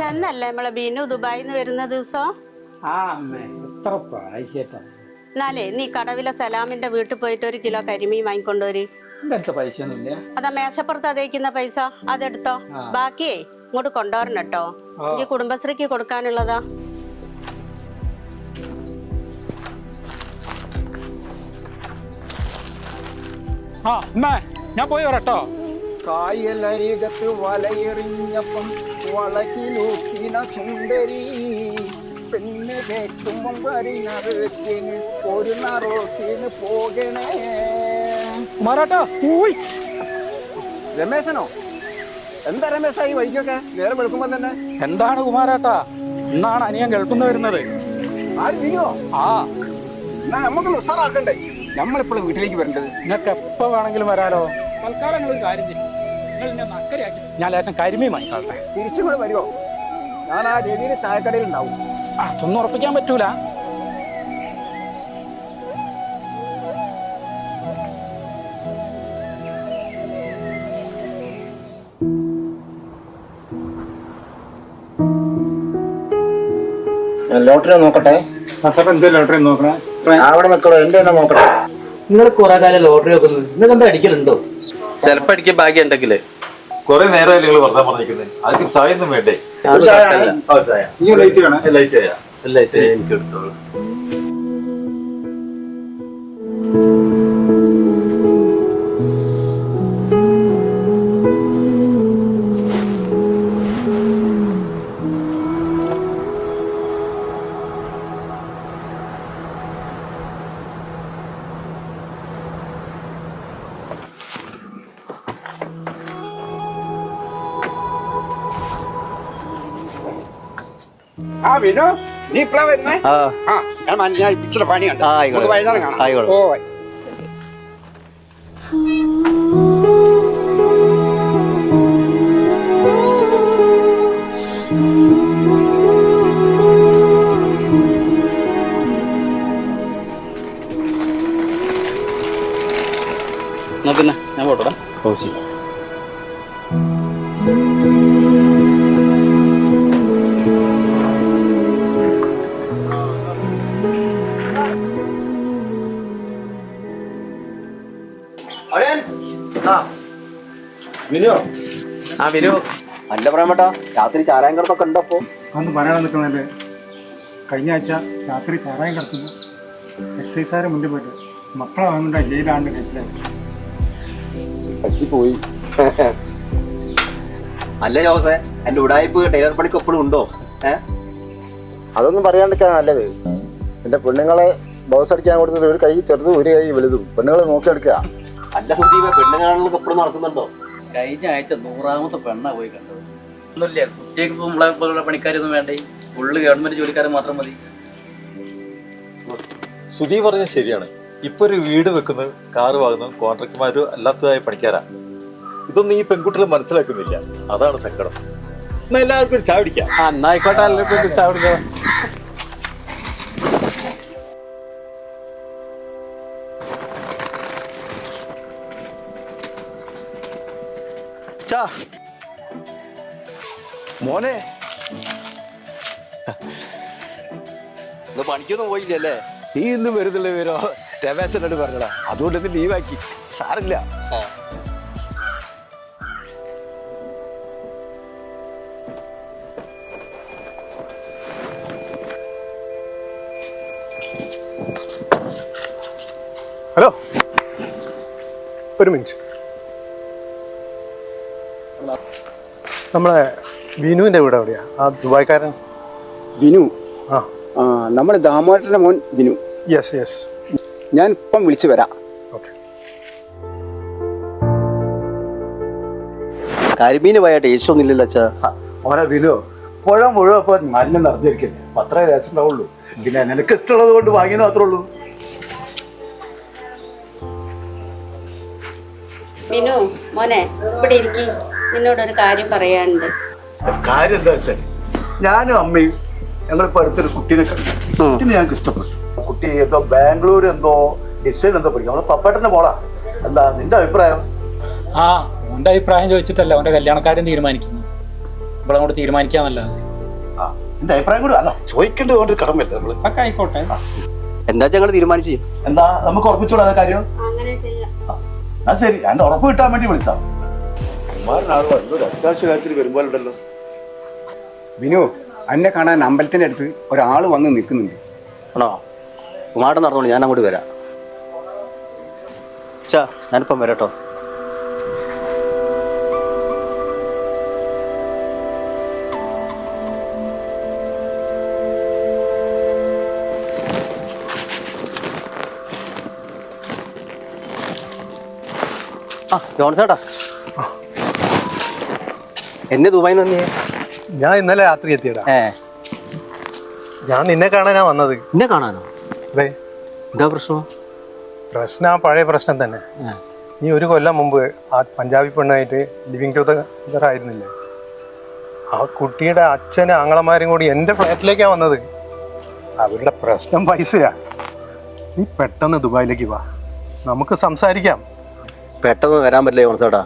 എന്നല്ലേ നമ്മളെ ബീനു ദുബായിന്ന് വരുന്ന ദിവസം? എന്നാലേ നീ കടവിലെ സലാമിന്റെ വീട്ടിൽ പോയിട്ട് 1 കിലോ കരിമീൻ വാങ്ങിക്കൊണ്ടുവരി. അതാ മേശപ്പുറത്ത് അതേക്കുന്ന പൈസ അതെടുത്തോ. ബാക്കിയേ ഇങ്ങോട്ട് കൊണ്ടുവരണം കേട്ടോ. ഈ കുടുംബശ്രീക്ക് കൊടുക്കാനുള്ളതാ. ഞാൻ പോയി വരട്ടോ. കായലരികത്ത് വലയെറിഞ്ഞപ്പം വളകിലൂക്കിന സുന്ദരി പെണ്ണ് കേട്ടുമ്പം വരിനറുത്തിന് ഒരു നറോത്തിന് പോകണേ. കുമാരാട്ടോ. രമേശനോ? എന്താ രമേശായി വഴിക്കൊക്കെ നേരം വെളുക്കുമ്പോ തന്നെ? എന്താണ് കുമാരാട്ടാ, ഇന്നാണ് അനിയൻ ഗൾഫിൽ നിന്ന് വരുന്നത്. ആര് നീയോ? ആ, എന്നാ നമുക്കൊന്ന് ഉസാറാക്കണ്ടേ? നമ്മളിപ്പോഴും വീട്ടിലേക്ക് വരേണ്ടത്. നിങ്ങൾക്ക് എപ്പോ വേണമെങ്കിലും വരാലോ. തൽക്കാലം നിങ്ങളൊരു കാര്യം ചെയ്യും, നിങ്ങൾ എന്നെ നക്കരയാക്കി ഞാൻ ലേശം കരിമീൻ വാങ്ങിക്കാട്ടെ. തിരിച്ചുകൂടെ വരുമോ? ഞാൻ ആ രീതിയിൽ ചായക്കടയിൽ ഉണ്ടാവും. അതൊന്നും ഉറപ്പിക്കാൻ പറ്റൂല. ലോട്ടറി നോക്കട്ടെ. എന്ത് ലോട്ടറി നോക്കണേ? അവിടെ നിൽക്കണോ? എന്റെ തന്നെ നോക്കട്ടെ. നിങ്ങൾ കുറെ കാലം ലോട്ടറി നോക്കുന്നത്, നിങ്ങൾക്ക് എന്താ അടിക്കലുണ്ടോ? ചിലപ്പോ അടിക്കാൻ ഭാഗ്യം ഉണ്ടെങ്കില്. കൊറേ നേരമായി നിങ്ങൾ വെറുതെ പറഞ്ഞിരിക്കുന്നത്. അതിന് ചായ ഒന്നും വേണ്ടേ? ചായ ലൈറ്റ് വേണം. ലൈറ്റ് ചെയ്യാം. എനിക്ക് എടുത്തോളൂ. ആ വിനോ, നീ ഇപ്പഴാ വരുന്നേ? ഞാൻ ഇച്ചിരി പണിയുണ്ട്. വൈകുന്നേരം കാണാം. ഓ, എന്നാ പിന്നെ ഞാൻ പോട്ടോടാ. വിനു അല്ല പറയാമട്ടാ, രാത്രി ചാരായം കിടത്തൊക്കെ ഉണ്ടപ്പോ അന്ന് പറയാൻ നിൽക്കുന്നല്ലേ. കഴിഞ്ഞ ആഴ്ച രാത്രി ചാരായം കിടത്തുന്നു. എക്സൈസുകാരെ മുന്നിൽ പോയിട്ട് മക്കളെ വാങ്ങുന്നുണ്ട്. ജയിലാണ്ട് കഴിച്ചില്ല. പറ്റിപ്പോയി. അല്ല ജോസേ, എന്റെ ഉടായ്പ് ടൈലർ പണിക്ക് എപ്പോഴും ഉണ്ടോ? അതൊന്നും പറയാണ്ടിരിക്കാൻ നല്ലത്. എന്റെ പെണ്ണുങ്ങളെ ബോസ് അടിക്കാൻ കൊടുത്തത് ഒരു കൈ ചെറുതും ഒരു കൈ വലുതും. പെണ്ണുങ്ങളെ നോക്കിയെടുക്കുക. അല്ല സുദീപ, പെണ്ണുങ്ങളെ എപ്പോഴും നടക്കുന്നുണ്ടോ? കഴിഞ്ഞ ആഴ്ച 100ാമത്തെ പെണ്ണാ പോയി കണ്ടത്. ഒന്നുമില്ല, കുട്ടികൾക്ക് നമ്മളെ പണിക്കാരൊന്നും വേണ്ടേ, ഫുള്ള് ഗവൺമെന്റ് ജോലിക്കാരൻ മാത്രം മതി. സുധീ പറഞ്ഞത് ശരിയാണ്. ഇപ്പൊ ഒരു വീട് വെക്കുന്നു, കാറ് വാങ്ങുന്നു, കോൺട്രാക്ടർമാരോ അല്ലാത്തതായ പണിക്കാരാ. ഇതൊന്നും ഈ പെൺകുട്ടികൾ മനസ്സിലാക്കുന്നില്ല. അതാണ് സങ്കടം. എന്നാ എല്ലാവർക്കും ഒരു ചായ പിടിക്കാം. എന്നായിക്കോട്ടെ. എല്ലാവർക്കും ചായ പിടിക്കാം. മോനെ, പണിക്കൊന്നും പോയില്ലല്ലേ? നീ ഇന്നും വരുന്നില്ല വിവരോ? രമേശനോട് പറഞ്ഞടാ, അതുകൊണ്ട് ഇന്ന് ലീവാക്കി. സാറില്ല. ഹലോ, ഒരു മിനിറ്റ്. നമ്മളെ ബിനുവിന്റെ വീട് എവിടെയാ? ആ ദുബായ്ക്കാരൻ ബിനു. ആ, നമ്മുടെ ദാമോട്ടന്റെ മോൻ ബിനു. Yes yes. ഞാൻ ഇപ്പം വിളിച്ചു വരാം. ഓക്കെ. കരിമീന് പോയ ടേസ്റ്റ് ഒന്നും ഇല്ലല്ലോ അച്ഛാ. മോനെ ബിനു, പുഴ മുഴുവൻ ഇപ്പൊ നല്ല നിറഞ്ഞിരിക്കില്ലേ? അത്രേ രസം ഉണ്ടാവുള്ളൂ. പിന്നെ നിനക്ക് ഇഷ്ടമുള്ളത് കൊണ്ട് വാങ്ങിയെന്ന് മാത്രമേ ഉള്ളൂ. ബിനു മോനെ, ഇവിടെ ഇരിക്കി. നിന്നോടൊരു കാര്യം പറയാനുണ്ട്. കാര്യം എന്താ വെച്ചാൽ, ഞാനും അമ്മയും ഞങ്ങളിപ്പോ അടുത്തൊരു കുട്ടീനെ കണ്ടു. കുട്ടീനെ ഞങ്ങൾക്ക് ഇഷ്ടപ്പെട്ടു. കുട്ടി എന്തോ ബാംഗ്ലൂർ എന്തോ ഡിസൈൻ എന്തോ പഠിക്കും. നമ്മളെ പപ്പേട്ടന്റെ മോളാ. എന്താ നിന്റെ അഭിപ്രായം? ആ, ഓന്റെ അഭിപ്രായം ചോദിച്ചിട്ടല്ല ഓന്റെ കല്യാണക്കാരൻ തീരുമാനിക്കുന്നു. ഇവിടെ അങ്ങോട്ട് തീരുമാനിക്കാന്നല്ല. എന്റെ അഭിപ്രായം കൂടി അല്ല ചോദിക്കേണ്ടത് കൊണ്ട് കടമല്ല നമ്മള്. ഒക്കെ ആയിക്കോട്ടെ. എന്താ ഞങ്ങൾ തീരുമാനിച്ചു. എന്താ നമുക്ക് ഉറപ്പിച്ചൂടാ കാര്യം? അങ്ങനെ ചെയ്യാം. ആ ശരി, എന്റെ ഉറപ്പ് കിട്ടാൻ വേണ്ടി വിളിച്ചാ. കുമാരനാണല്ലോ എന്തൊരു അത്യാവശ്യ കാര്യത്തിൽ വരുമ്പോഴുണ്ടല്ലോ. വിനു, എന്നെ കാണാൻ അമ്പലത്തിന്റെ അടുത്ത് ഒരാള് വന്ന് നിൽക്കുന്നുണ്ട്. ആണോ? കുമാരൻ നടന്നോളൂ, ഞാൻ അങ്ങോട്ട് വരാം. ഞാനിപ്പം വരാട്ടോ. ജോൺസേട്ടാ, എന്നെ ദുബായി നന്ദിയേ. ഞാൻ ഇന്നലെ രാത്രി എത്തിയടാ. ഞാൻ നിന്നെ കാണാനാ വന്നത്. എന്നെ കാണാനോ? അതെ. എന്താ പ്രശ്നം? പ്രശ്നം ആ പഴയ പ്രശ്നം തന്നെ. നീ ഒരു കൊല്ലം മുമ്പ് ആ പഞ്ചാബി പെണ്ണായിട്ട് ലിവിങ് ടുഗദർ ആയിരുന്നില്ലേ? ആ കുട്ടിയുടെ അച്ഛനും ആങ്ങളമാരും കൂടി എൻ്റെ ഫ്ലാറ്റിലേക്കാണ് വന്നത്. അവരുടെ പ്രശ്നം പൈസയാ. നീ പെട്ടെന്ന് ദുബായിലേക്ക് വാ, നമുക്ക് സംസാരിക്കാം. പെട്ടെന്ന് വരാൻ പറ്റില്ല ജോൺസേട്ടാ,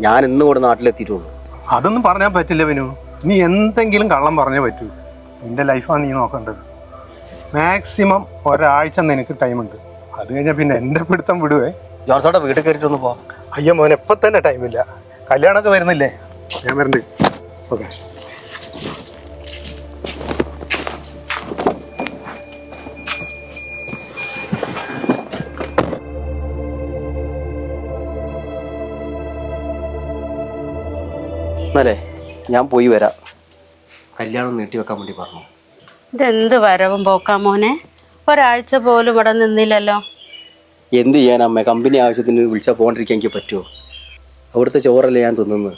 ഞാൻ ഇന്നും കൂടെ നാട്ടിലെത്തിയിട്ടുള്ളൂ. അതൊന്നും പറഞ്ഞാൽ പറ്റില്ല വിനു. നീ എന്തെങ്കിലും കള്ളം പറഞ്ഞേ പറ്റൂ. നിന്റെ ലൈഫാണ് നീ നോക്കേണ്ടത്. മാക്സിമം ഒരാഴ്ച നിനക്ക് ടൈമുണ്ട്. അത് കഴിഞ്ഞാൽ പിന്നെ എൻ്റെ പിടുത്തം വിടുവേ. ജോൺസേട്ടാ വീട്ടിൽ കയറിയിട്ടൊന്ന് പോ. അയ്യോ മോനെ, ഇപ്പം തന്നെ ടൈമില്ല. കല്യാണമൊക്കെ വരുന്നില്ലേ? ഞാൻ വരണ്ട്. ഓക്കെ. എന്നാലേ ഞാൻ പോയി വരാം. കല്യാണം നീട്ടി വെക്കാൻ വേണ്ടി പറഞ്ഞു. ഇതെന്ത് വരവും പോക്കാ മോനെ? ഒരാഴ്ച പോലും ഇവിടെ നിന്നില്ലല്ലോ. എന്ത് ചെയ്യാൻ അമ്മ, കമ്പനി ആവശ്യത്തിന് വിളിച്ചാൽ പോകാണ്ടിരിക്കാൻ എനിക്ക് പറ്റുമോ? അവിടുത്തെ ചോറല്ലേ ഞാൻ തിന്നുന്നത്.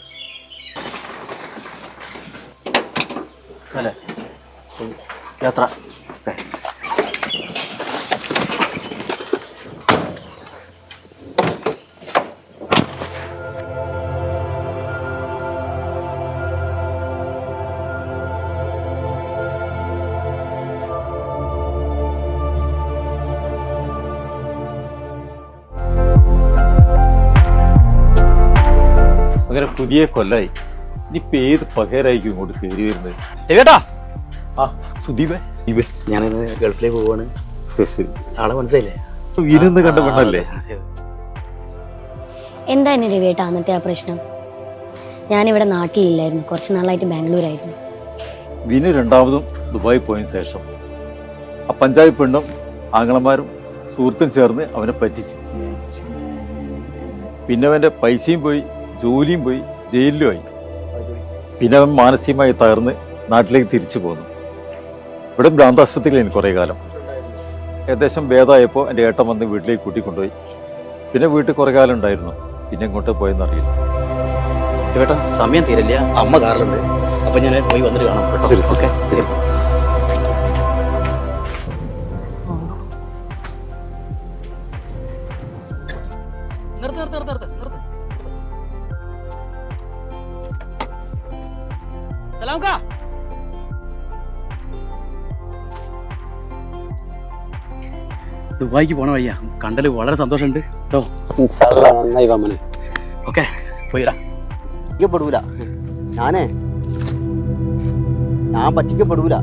അല്ലേ യാത്ര. അങ്ങനെ പുതിയ കൊല്ലായി. ഇനിയിപ്പോ ഏത് പകരായിരിക്കും ഇങ്ങോട്ട് കയറി വരുന്നത്? കേട്ടാ ആ സുദീപേ, ഞാനിന്ന് ഗൾഫിലേക്ക് പോവാണ്. ആളെ മനസ്സിലായില്ലേ? വീരൊന്ന് കണ്ട പെണ്ണല്ലേ? എന്തായിരുന്നു രവിയേട്ടാ അന്നത്തെ ആ പ്രശ്നം? ഞാനിവിടെ നാട്ടിലില്ലായിരുന്നു, കുറച്ച് നാളായിട്ട് ബാംഗ്ലൂരായിരുന്നു. വിനു രണ്ടാമതും ദുബായി പോയതിനു ശേഷം ആ പഞ്ചാബി പെണ്ണും ആങ്ങളമാരും സുഹൃത്തും ചേർന്ന് അവനെ പറ്റിച്ച്. പിന്നെ അവന്റെ പൈസയും പോയി, ജോലിയും പോയി, ജയിലിലുമായി. പിന്നെ അവൻ മാനസികമായി തകർന്ന് നാട്ടിലേക്ക് തിരിച്ചു പോന്നു. ഇവിടെ ഭ്രാന്താശുപത്രിയിലായിരുന്നു കുറേ കാലം. ഏകദേശം ഭേദമായപ്പോൾ എൻ്റെ ഏട്ടൻ വന്ന് വീട്ടിലേക്ക് കൂട്ടിക്കൊണ്ടുപോയി. പിന്നെ വീട്ടിൽ കുറേ കാലം ഉണ്ടായിരുന്നു. പിന്നെ ഇങ്ങോട്ട് പോയെന്നറിയില്ല. കേട്ടാ സമയം തീരല്ല, അമ്മ കാറിലുണ്ട്. അപ്പൊ ഞാൻ പോയി വന്നിട്ട് കാണാം കേട്ടോ. ശരി, ഓക്കെ ശരി. ദുബായിക്ക് പോണ വഴിയാ, കണ്ടല് വളരെ സന്തോഷമുണ്ട് കേട്ടോ. നന്നായി വമ്മനെ. ഓക്കെ പോയിടാ. പറ്റിക്കപ്പെടൂല. ഞാൻ പറ്റിക്കപ്പെടൂല.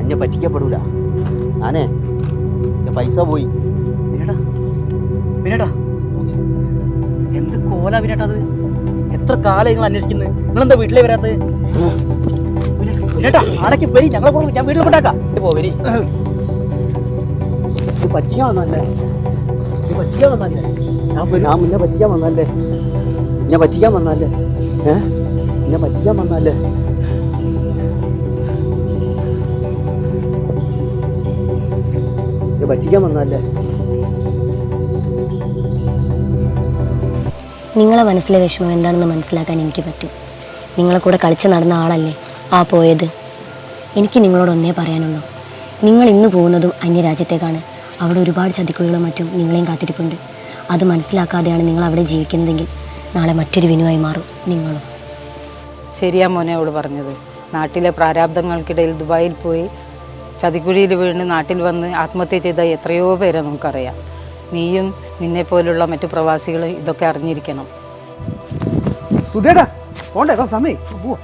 ഞാൻ പറ്റിക്കപ്പെടൂല. എന്റെ പൈസ പോയി. വിനേട്ടാ എന്ത് കോലാ വിനേട്ടാ അത്? എത്ര കാലം നിങ്ങൾ അന്വേഷിക്കുന്നത്? നിങ്ങളെന്താ വീട്ടിലേ വരാത്തത്? വിനേട്ടാ ആടയ്ക്ക് വരി, ഞങ്ങളെ കൊണ്ട് ഞാൻ വീട്ടിൽ കൊണ്ടാക്കാം. വരി. പറ്റിക്കാൻ വന്നല്ലേ? ഞാൻ മുന്നേ പറ്റിക്കാൻ വന്നല്ലേ? എന്നെ പറ്റിക്കാൻ വന്നല്ലേ? എന്നെ പറ്റിക്കാൻ വന്നല്ലേ? പറ്റിക്കാൻ വന്നല്ലേ? നിങ്ങളെ മനസ്സിലെ വിഷമം എന്താണെന്ന് മനസ്സിലാക്കാൻ എനിക്ക് പറ്റും. നിങ്ങളെ കൂടെ കളിച്ച് നടന്ന ആളല്ലേ ആ പോയത്. എനിക്ക് നിങ്ങളോട് ഒന്നേ പറയാനുള്ളൂ, നിങ്ങൾ ഇന്ന് പോകുന്നതും അന്യരാജ്യത്തേക്കാണ്. അവിടെ ഒരുപാട് ചതിക്കുകളും മറ്റും നിങ്ങളെയും കാത്തിരിപ്പുണ്ട്. അത് മനസ്സിലാക്കാതെയാണ് നിങ്ങൾ അവിടെ ജീവിക്കുന്നതെങ്കിൽ നാളെ മറ്റൊരു വിനുവായി മാറും നിങ്ങളും. ശരിയാ മോനെ അവൾ പറഞ്ഞത്. നാട്ടിലെ പ്രാരാബ്ദങ്ങൾക്കിടയിൽ ദുബായിൽ പോയി ചതിക്കുഴിയിൽ വീണ് നാട്ടിൽ വന്ന് ആത്മഹത്യ ചെയ്ത എത്രയോ പേരെ നമുക്കറിയാം. നീയും നിന്നെപ്പോലുള്ള മറ്റു പ്രവാസികൾ ഇതൊക്കെ അറിഞ്ഞിരിക്കണം. സുധേടാ പോണ്ടേ സമയം പോവാ